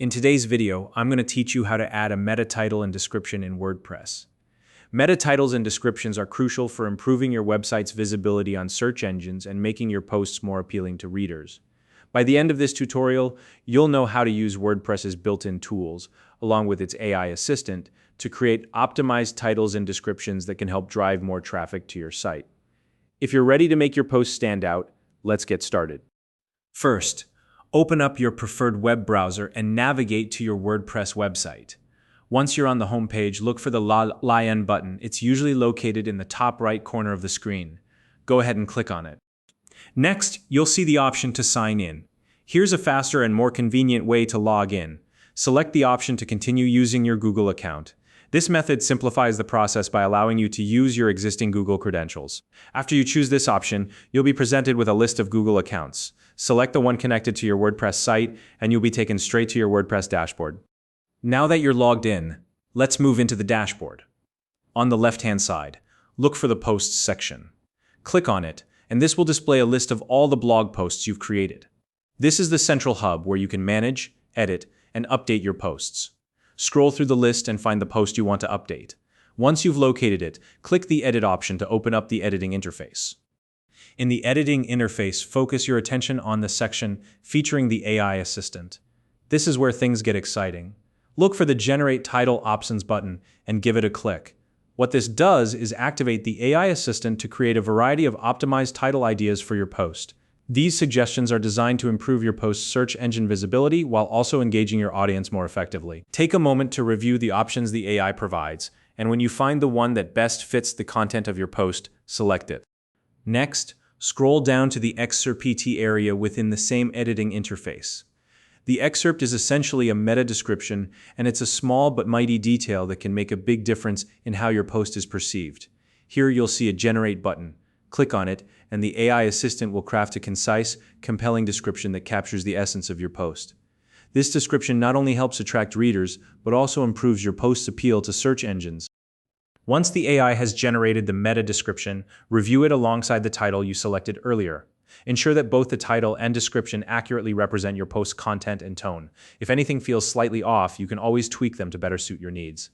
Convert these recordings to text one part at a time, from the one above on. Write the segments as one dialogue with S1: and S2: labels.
S1: In today's video, I'm going to teach you how to add a meta title and description in WordPress. Meta titles and descriptions are crucial for improving your website's visibility on search engines and making your posts more appealing to readers. By the end of this tutorial, you'll know how to use WordPress's built-in tools, along with its AI assistant, to create optimized titles and descriptions that can help drive more traffic to your site. If you're ready to make your posts stand out, let's get started. First, open up your preferred web browser and navigate to your WordPress website. Once you're on the home page, look for the Lion button. It's usually located in the top right corner of the screen. Go ahead and click on it. Next, you'll see the option to sign in. Here's a faster and more convenient way to log in. Select the option to continue using your Google account. This method simplifies the process by allowing you to use your existing Google credentials. After you choose this option, you'll be presented with a list of Google accounts. Select the one connected to your WordPress site, and you'll be taken straight to your WordPress dashboard. Now that you're logged in, let's move into the dashboard. On the left-hand side, look for the Posts section. Click on it, and this will display a list of all the blog posts you've created. This is the central hub where you can manage, edit, and update your posts. Scroll through the list and find the post you want to update. Once you've located it, click the Edit option to open up the editing interface. In the editing interface, focus your attention on the section featuring the AI assistant. This is where things get exciting. Look for the Generate Title Options button and give it a click. What this does is activate the AI assistant to create a variety of optimized title ideas for your post. These suggestions are designed to improve your post's search engine visibility while also engaging your audience more effectively. Take a moment to review the options the AI provides, and when you find the one that best fits the content of your post, select it. Next, scroll down to the excerpt area within the same editing interface. The excerpt is essentially a meta description, and it's a small but mighty detail that can make a big difference in how your post is perceived. Here you'll see a Generate button. Click on it, and the AI assistant will craft a concise, compelling description that captures the essence of your post. This description not only helps attract readers, but also improves your post's appeal to search engines. Once the AI has generated the meta description, review it alongside the title you selected earlier. Ensure that both the title and description accurately represent your post's content and tone. If anything feels slightly off, you can always tweak them to better suit your needs.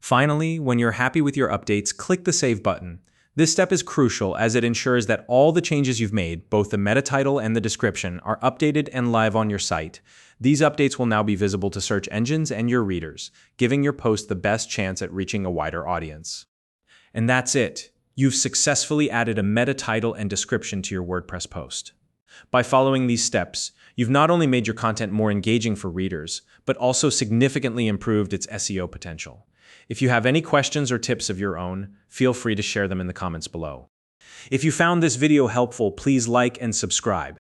S1: Finally, when you're happy with your updates, click the Save button. This step is crucial as it ensures that all the changes you've made, both the meta title and the description, are updated and live on your site. These updates will now be visible to search engines and your readers, giving your post the best chance at reaching a wider audience. And that's it. You've successfully added a meta title and description to your WordPress post. By following these steps, you've not only made your content more engaging for readers, but also significantly improved its SEO potential. If you have any questions or tips of your own, feel free to share them in the comments below. If you found this video helpful, please like and subscribe.